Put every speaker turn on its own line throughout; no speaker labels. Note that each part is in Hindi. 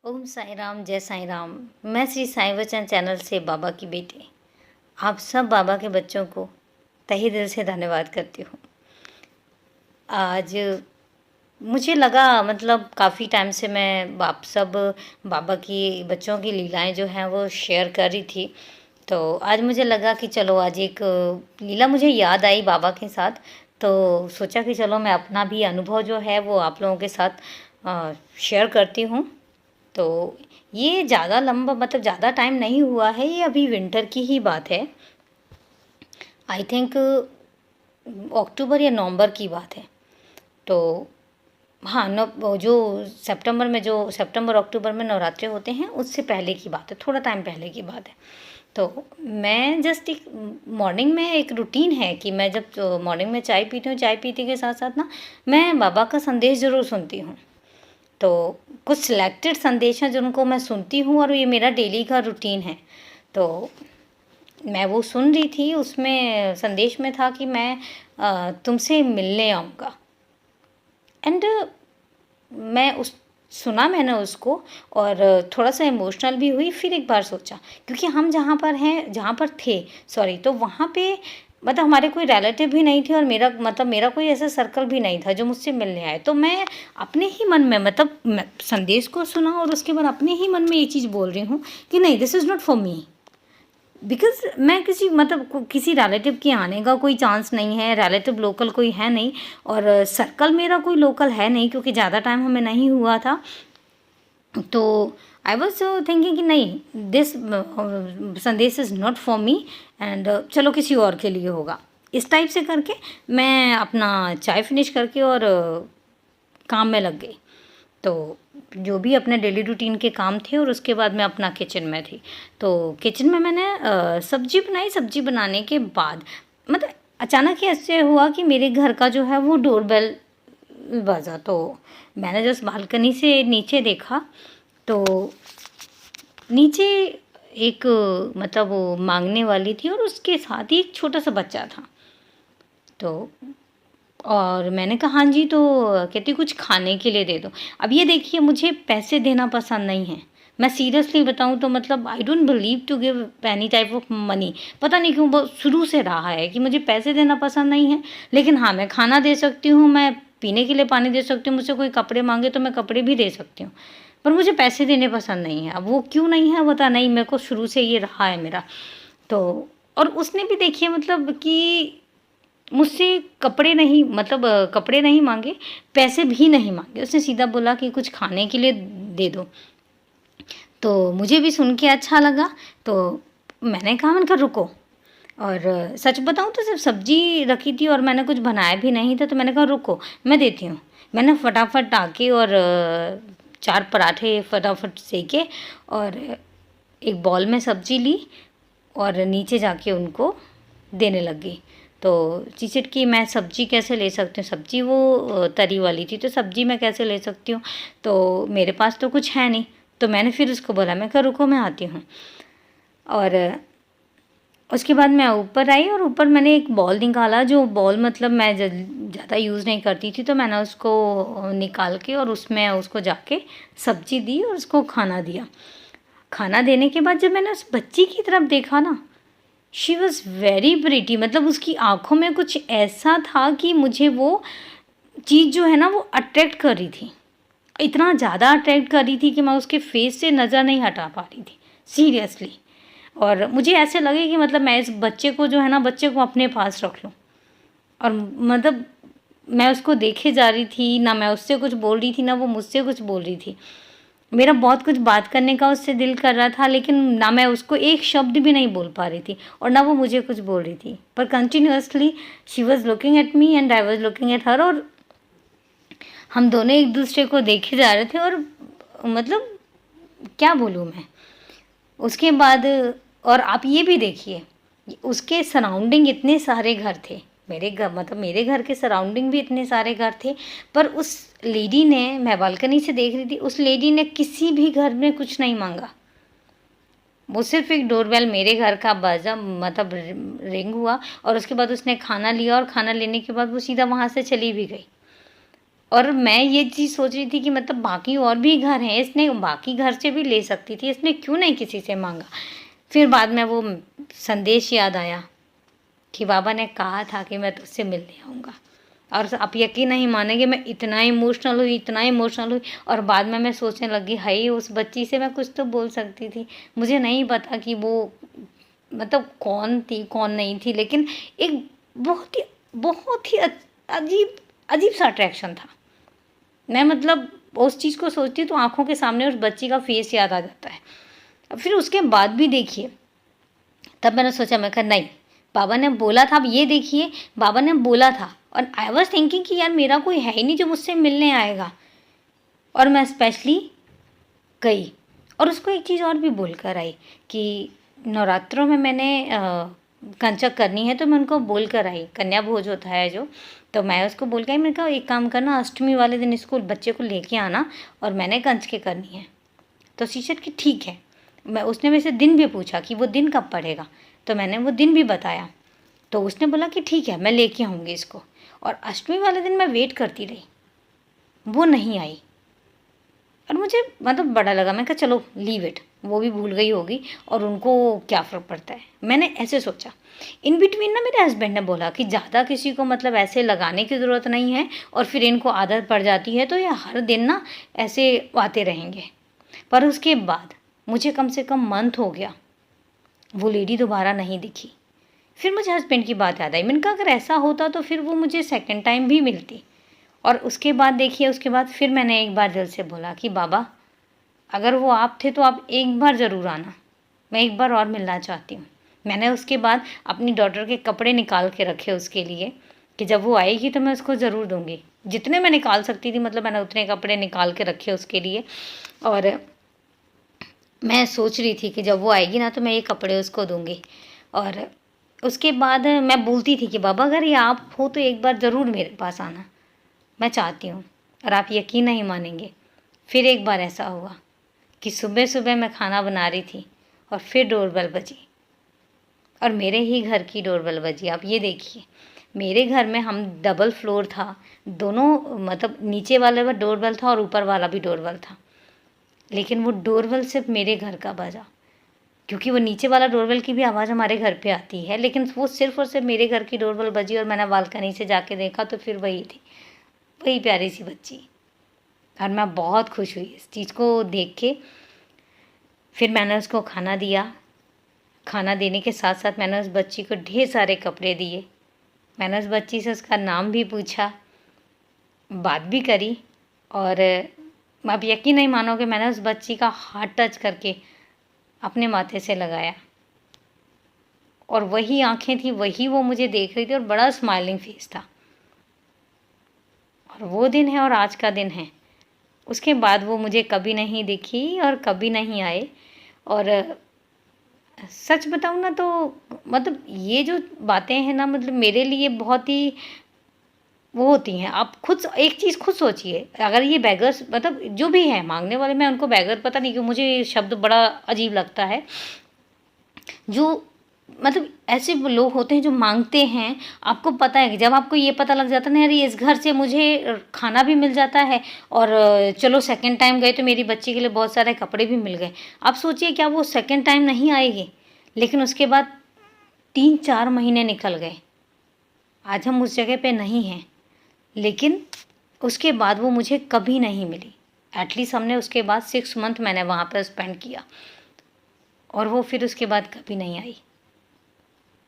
ओम साई राम, जय साई राम। मैं श्री साई वचन चैनल से बाबा की बेटी, आप सब बाबा के बच्चों को तहे दिल से धन्यवाद करती हूँ। आज मुझे लगा मतलब काफ़ी टाइम से मैं आप सब बाबा की बच्चों की लीलाएं जो हैं वो शेयर कर रही थी। तो आज मुझे लगा कि चलो आज एक लीला मुझे याद आई बाबा के साथ, तो सोचा कि चलो मैं अपना भी अनुभव जो है वो आप लोगों के साथ शेयर करती हूँ। तो ये ज़्यादा लंबा मतलब ज़्यादा टाइम नहीं हुआ है, ये अभी विंटर की ही बात है। आई थिंक अक्टूबर या नवंबर की बात है। तो हाँ, वो जो सितंबर अक्टूबर में नवरात्रे होते हैं उससे पहले की बात है, थोड़ा टाइम पहले की बात है। तो मैं जस्ट एक मॉर्निंग में एक रूटीन है कि मैं जब मॉर्निंग में चाय पीती हूँ, चाय पीते के साथ साथ ना मैं बाबा का संदेश ज़रूर सुनती हूँ। तो कुछ सिलेक्टेड संदेश हैं जिनको मैं सुनती हूँ और ये मेरा डेली का रूटीन है। तो मैं वो सुन रही थी, उसमें संदेश में था कि मैं तुमसे मिलने आऊँगा। एंड मैंने उसको और थोड़ा सा इमोशनल भी हुई। फिर एक बार सोचा, क्योंकि हम जहाँ पर थे सॉरी, तो वहाँ पे मतलब हमारे कोई रिलेटिव भी नहीं थे और मेरा कोई ऐसा सर्कल भी नहीं था जो मुझसे मिलने आए। तो मैं अपने ही मन में मैं संदेश को सुना और उसके बाद अपने ही मन में ये चीज़ बोल रही हूँ कि नहीं, this is not for me. Because मैं किसी रिलेटिव के आने का कोई चांस नहीं है, रिलेटिव लोकल कोई है नहीं और सर्कल मेरा कोई लोकल है नहीं, क्योंकि ज़्यादा टाइम हमें नहीं हुआ था। तो आई वॉज थिंकिंग कि नहीं, दिस संदेश is not for me and चलो किसी और के लिए होगा। इस टाइप से करके मैं अपना चाय फिनिश करके और काम में लग गई। तो जो भी अपने डेली रूटीन के काम थे और उसके बाद मैं अपना किचन में थी। तो किचन में मैंने सब्जी बनाई। सब्जी बनाने के बाद मतलब अचानक ही ऐसे हुआ कि मेरे घर का जो है वो डोरबेल बजा। तो मैंने जस्ट बालकनी से नीचे देखा, तो नीचे एक मतलब वो मांगने वाली थी और उसके साथ ही एक छोटा सा बच्चा था। तो और मैंने कहा हाँ जी, तो कहती कुछ खाने के लिए दे दो। अब ये देखिए, मुझे पैसे देना पसंद नहीं है। मैं सीरियसली बताऊँ तो मतलब I don't believe to give any type of money. पता नहीं क्यों वो शुरू से रहा है कि मुझे पैसे देना पसंद नहीं है। लेकिन हाँ, मैं खाना दे सकती हूँ, मैं पीने के लिए पानी दे सकती हूँ, मुझसे कोई कपड़े मांगे तो मैं कपड़े भी दे सकती हूँ, पर मुझे पैसे देने पसंद नहीं है। अब वो क्यों नहीं है पता नहीं, मेरे को शुरू से ये रहा है मेरा। तो और उसने भी देखिए मतलब कि मुझसे कपड़े नहीं मांगे, पैसे भी नहीं मांगे। उसने सीधा बोला कि कुछ खाने के लिए दे दो। तो मुझे भी सुन के अच्छा लगा। तो मैंने कहा रुको। और सच बताऊँ तो सिर्फ सब्जी रखी थी और मैंने कुछ बनाया भी नहीं था। तो मैंने कहा रुको, मैं देती हूँ। मैंने फटाफट आके और 4 पराठे फटाफट सेके और एक बॉल में सब्जी ली और नीचे जाके उनको देने लग गई। तो चीचिट की मैं सब्जी कैसे ले सकती हूँ, सब्जी वो तरी वाली थी, तो सब्जी मैं कैसे ले सकती हूँ, तो मेरे पास तो कुछ है नहीं। तो मैंने फिर उसको बोला, मैं कहा रुको मैं आती हूँ। और उसके बाद मैं ऊपर आई और ऊपर मैंने एक बॉल निकाला, जो बॉल मतलब मैं ज़्यादा यूज़ नहीं करती थी। तो मैंने उसको निकाल के और उसमें उसको जाके सब्जी दी और उसको खाना दिया। खाना देने के बाद जब मैंने उस बच्ची की तरफ देखा ना, शी वॉज़ वेरी प्रिटी। मतलब उसकी आँखों में कुछ ऐसा था कि मुझे वो चीज़ जो है ना वो अट्रैक्ट कर रही थी। इतना ज़्यादा अट्रैक्ट कर रही थी कि मैं उसके फेस से नज़र नहीं हटा पा रही थी, सीरियसली। और मुझे ऐसे लगे कि मतलब मैं इस बच्चे को जो है ना, बच्चे को अपने पास रख लूँ। और मतलब मैं उसको देखे जा रही थी, ना मैं उससे कुछ बोल रही थी, ना वो मुझसे कुछ बोल रही थी। मेरा बहुत कुछ बात करने का उससे दिल कर रहा था, लेकिन ना मैं उसको एक शब्द भी नहीं बोल पा रही थी और ना वो मुझे कुछ बोल रही थी। पर continuously she was looking at me and I was looking at her. और हम दोनों एक दूसरे को देखे जा रहे थे। और मतलब क्या बोलूँ मैं उसके बाद। और आप ये भी देखिए, उसके सराउंडिंग इतने सारे घर थे, मेरे घर के सराउंडिंग भी इतने सारे घर थे, पर उस लेडी ने, मैं बालकनी से देख रही थी, उस लेडी ने किसी भी घर में कुछ नहीं मांगा। वो सिर्फ एक डोरबेल मेरे घर का बजा, मतलब रिंग हुआ और उसके बाद उसने खाना लिया और खाना लेने के बाद वो सीधा वहाँ से चली भी गई। और मैं ये चीज़ सोच रही थी कि मतलब बाकी और भी घर हैं, इसने बाकी घर से भी ले सकती थी, इसने क्यों नहीं किसी से माँगा? फिर बाद में वो संदेश याद आया कि बाबा ने कहा था कि मैं तुझसे मिलने आऊँगा। और आप यकीन नहीं मानेंगे, मैं इतना इमोशनल हुई और बाद में मैं सोचने लगी, हाय उस बच्ची से मैं कुछ तो बोल सकती थी। मुझे नहीं पता कि वो मतलब कौन थी, कौन नहीं थी, लेकिन एक बहुत ही अजीब अजीब-सा अट्रैक्शन था। मैं मतलब उस चीज़ को सोचती हूँ तो आँखों के सामने उस बच्ची का फेस याद आ जाता है। फिर उसके बाद भी देखिए, तब मैंने सोचा, मैं कहा नहीं, बाबा ने बोला था, अब ये देखिए बाबा ने बोला था और आई वाज़ थिंकिंग कि यार मेरा कोई है ही नहीं जो मुझसे मिलने आएगा, और मैं स्पेशली गई और उसको एक चीज़ और भी बोल कर आई कि नवरात्रों में मैंने कंचक करनी है, तो मैं उनको बोल कर आई, कन्या भोज होता है जो, तो मैं उसको बोल के आई, मैंने कहा एक काम करना, अष्टमी वाले दिन स्कूल बच्चे को लेके आना और मैंने कंचके करनी है। तो शीशर की ठीक है। उसने मेरे से दिन भी पूछा कि वो दिन कब पड़ेगा, तो मैंने वो दिन भी बताया। तो उसने बोला कि ठीक है मैं लेके आऊँगी इसको, और अष्टमी वाले दिन मैं वेट करती रही, वो नहीं आई और मुझे मतलब बड़ा लगा। मैं कहा चलो लीव इट, वो भी भूल गई होगी और उनको क्या फ़र्क पड़ता है, मैंने ऐसे सोचा। इन बिटवीन ना मेरे हस्बैंड ने बोला कि ज़्यादा किसी को मतलब ऐसे लगाने की ज़रूरत नहीं है, और फिर इनको आदत पड़ जाती है तो ये हर दिन ना ऐसे आते रहेंगे। पर उसके बाद मुझे कम से कम मंथ हो गया, वो लेडी दोबारा नहीं दिखी। फिर मुझे हस्बैंड की बात याद आई, मैंने कहा अगर ऐसा होता तो फिर वो मुझे सेकंड टाइम भी मिलती। और उसके बाद देखिए, उसके बाद फिर मैंने एक बार दिल से बोला कि बाबा अगर वो आप थे तो आप एक बार ज़रूर आना, मैं एक बार और मिलना चाहती हूँ। मैंने उसके बाद अपनी डॉटर के कपड़े निकाल के रखे उसके लिए कि जब वो आएगी तो मैं उसको ज़रूर दूँगी। जितने मैं निकाल सकती थी मतलब मैंने उतने कपड़े निकाल के रखे उसके लिए, और मैं सोच रही थी कि जब वो आएगी ना तो मैं ये कपड़े उसको दूँगी। और उसके बाद मैं बोलती थी कि बाबा अगर ये आप हो तो एक बार ज़रूर मेरे पास आना, मैं चाहती हूँ। और आप यकीन नहीं मानेंगे, फिर एक बार ऐसा हुआ कि सुबह-सुबह मैं खाना बना रही थी और फिर डोरबेल बजी, और मेरे ही घर की डोरबेल बजी। आप ये देखिए, मेरे घर में हम डबल फ्लोर था, दोनों मतलब नीचे वाले में डोरबेल था और ऊपर वाला भी डोरबेल था, लेकिन वो डोरबेल सिर्फ मेरे घर का बजा, क्योंकि वो नीचे वाला डोरबेल की भी आवाज़ हमारे घर पे आती है, लेकिन वो सिर्फ और सिर्फ मेरे घर की डोरबेल बजी और मैंने बालकनी से जाके देखा तो फिर वही थी, वही प्यारी सी बच्ची। और मैं बहुत खुश हुई इस चीज़ को देख के। फिर मैंने उसको खाना दिया, खाना देने के साथ साथ मैंने उस बच्ची को ढेर सारे कपड़े दिए। मैंने उस बच्ची से उसका नाम भी पूछा, बात भी करी, और आप यकीन नहीं मानोगे, मैंने उस बच्ची का हाथ टच करके अपने माथे से लगाया, और वही आँखें थी, वही वो मुझे देख रही थी और बड़ा स्माइलिंग फेस था। और वो दिन है और आज का दिन है। उसके बाद वो मुझे कभी नहीं दिखी और कभी नहीं आए। और सच बताऊँ ना तो मतलब ये जो बातें हैं ना, मतलब मेरे लिए बहुत ही वो होती हैं। आप खुद एक चीज़ खुद सोचिए, अगर ये बेगर्स मतलब जो भी है माँगने वाले, मैं उनको बेगर पता नहीं क्यों मुझे ये शब्द बड़ा अजीब लगता है। जो मतलब ऐसे लोग होते हैं जो माँगते हैं, आपको पता है कि जब आपको ये पता लग जाता है ना यार ये इस घर से मुझे खाना भी मिल जाता है, और चलो सेकंड टाइम गए तो मेरी बच्ची के लिए बहुत सारे कपड़े भी मिल गए। आप सोचिए क्या वो सेकंड टाइम नहीं आएगी? लेकिन उसके बाद 3-4 महीने निकल गए। आज हम उस जगह पे नहीं हैं, लेकिन उसके बाद वो मुझे कभी नहीं मिली। एटलीस्ट हमने उसके बाद 6 मंथ मैंने वहाँ पे स्पेंड किया, और वो फिर उसके बाद कभी नहीं आई।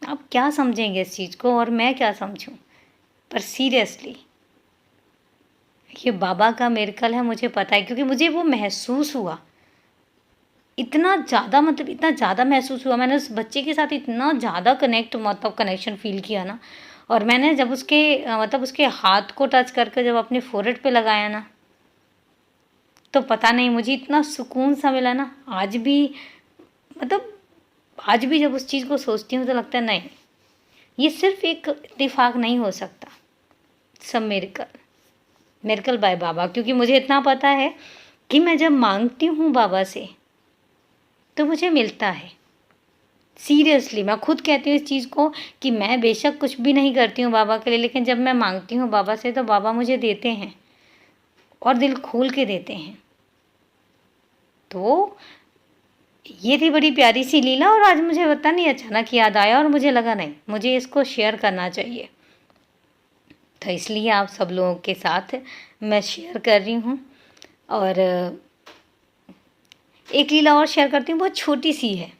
आप क्या समझेंगे इस चीज़ को और मैं क्या समझूं? पर सीरियसली ये बाबा का मिरेकल है, मुझे पता है, क्योंकि मुझे वो महसूस हुआ इतना ज़्यादा, मतलब इतना ज़्यादा महसूस हुआ। मैंने उस बच्चे के साथ इतना ज़्यादा मतलब कनेक्शन फ़ील किया ना। और मैंने जब उसके मतलब उसके हाथ को टच करके जब अपने फोrehead पे लगाया ना, तो पता नहीं मुझे इतना सुकून सा मिला ना। आज भी मतलब आज भी जब उस चीज़ को सोचती हूँ तो लगता है नहीं, ये सिर्फ एक इत्तेफाक नहीं हो सकता, सब मिरेकल बाय बाबा। क्योंकि मुझे इतना पता है कि मैं जब मांगती हूँ बाबा से तो मुझे मिलता है। सीरियसली मैं खुद कहती हूँ इस चीज़ को कि मैं बेशक कुछ भी नहीं करती हूँ बाबा के लिए, लेकिन जब मैं मांगती हूँ बाबा से तो बाबा मुझे देते हैं। और दिल खोल के देते हैं। तो ये थी बड़ी प्यारी सी लीला, और आज मुझे पता नहीं अचानक याद आया और मुझे लगा नहीं, मुझे इसको शेयर करना चाहिए, तो इसलिए आप सब लोगों के साथ मैं शेयर कर रही हूँ। और एक लीला और शेयर करती हूँ, बहुत छोटी सी है,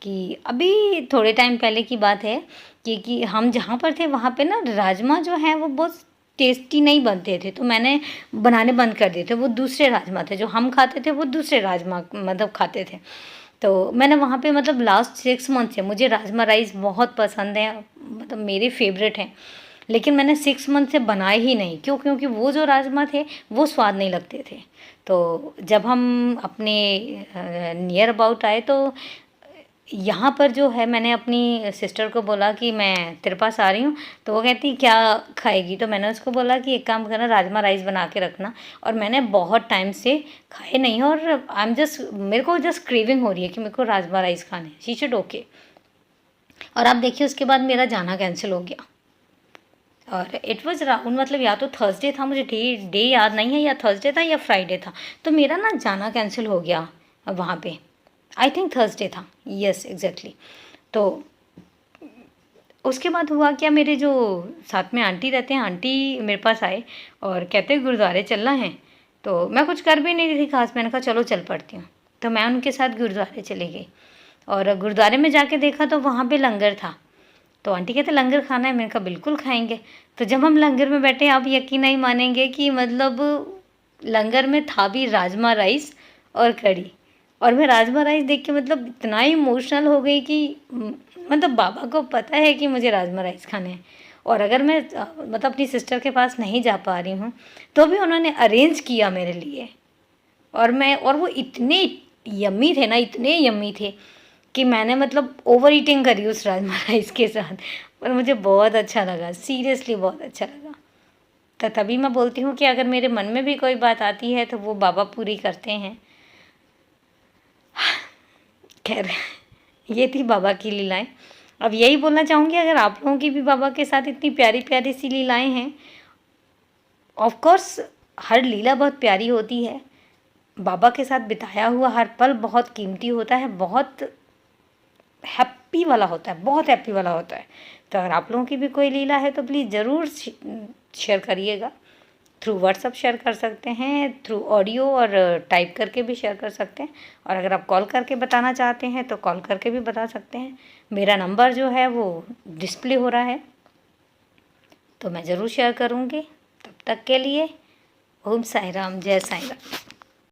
कि अभी थोड़े टाइम पहले की बात है कि हम जहाँ पर थे वहाँ पे ना राजमा जो है वो बहुत टेस्टी नहीं बनते थे, तो मैंने बनाने बंद कर दिए थे। वो दूसरे राजमा थे, जो हम खाते थे वो दूसरे राजमा मतलब खाते थे। तो मैंने वहाँ पे मतलब लास्ट 6 मंथ से, मुझे राजमा राइस बहुत पसंद है, मतलब मेरे फेवरेट हैं, लेकिन मैंने 6 मंथ से बनाए ही नहीं। क्यों? क्योंकि वो जो राजमा थे वो स्वाद नहीं लगते थे। तो जब हम अपने नियर अबाउट आए, तो यहाँ पर जो है, मैंने अपनी सिस्टर को बोला कि मैं तेरे पास आ रही हूँ, तो वो कहती क्या खाएगी? तो मैंने उसको बोला कि एक काम करना, राजमा राइस बना के रखना। और मैंने बहुत टाइम से खाए नहीं, और मेरे को जस्ट क्रेविंग हो रही है कि मेरे को राजमा राइस खाने। She said okay. और आप देखिए उसके बाद मेरा जाना कैंसिल हो गया। और इट वॉज राउंड, मतलब या तो थर्सडे था, मुझे डे याद नहीं है, या थर्सडे था या फ्राइडे था, तो मेरा ना जाना कैंसिल हो गया वहाँ पे। आई थिंक थर्सडे था, यस एग्जैक्टली। तो उसके बाद हुआ क्या, मेरे जो साथ में आंटी रहते हैं, आंटी मेरे पास आए और कहते गुरुद्वारे चलना है। तो मैं कुछ कर भी नहीं रही थी खास, मैंने कहा चलो चल पड़ती हूँ। तो मैं उनके साथ गुरुद्वारे चली गई, और गुरुद्वारे में जाके देखा तो वहाँ पे लंगर था। तो आंटी कहते लंगर खाना है, मैंने कहा बिल्कुल खाएंगे। तो जब हम लंगर में बैठे, आप यकीन नहीं मानेंगे कि मतलब लंगर में था भी राजमा राइस और कढ़ी। और मैं राजमा राइस देख के मतलब इतना इमोशनल हो गई कि मतलब बाबा को पता है कि मुझे राजमा राइस खाने हैं। और अगर मैं मतलब अपनी सिस्टर के पास नहीं जा पा रही हूँ, तो भी उन्होंने अरेंज किया मेरे लिए। और वो इतने यम्मी थे ना, इतने यम्मी थे कि मैंने मतलब ओवर ईटिंग करी उस राजमा राइस के साथ। पर मुझे बहुत अच्छा लगा, सीरियसली बहुत अच्छा लगा। तो तभी मैं बोलती हूँ कि अगर मेरे मन में भी कोई बात आती है तो वो बाबा पूरी करते हैं। खैर, ये थी बाबा की लीलाएं। अब यही बोलना चाहूँगी, अगर आप लोगों की भी बाबा के साथ इतनी प्यारी प्यारी सी लीलाएं हैं, ऑफ कोर्स हर लीला बहुत प्यारी होती है, बाबा के साथ बिताया हुआ हर पल बहुत कीमती होता है, बहुत हैप्पी वाला होता है, बहुत हैप्पी वाला होता है। तो अगर आप लोगों की भी कोई लीला है तो प्लीज़ ज़रूर शेयर करिएगा। थ्रू व्हाट्सअप शेयर कर सकते हैं, थ्रू ऑडियो और टाइप करके भी शेयर कर सकते हैं। और अगर आप कॉल करके बताना चाहते हैं तो कॉल करके भी बता सकते हैं। मेरा नंबर जो है वो डिस्प्ले हो रहा है, तो मैं ज़रूर शेयर करूँगी। तब तक के लिए ओम साई राम, जय साई राम।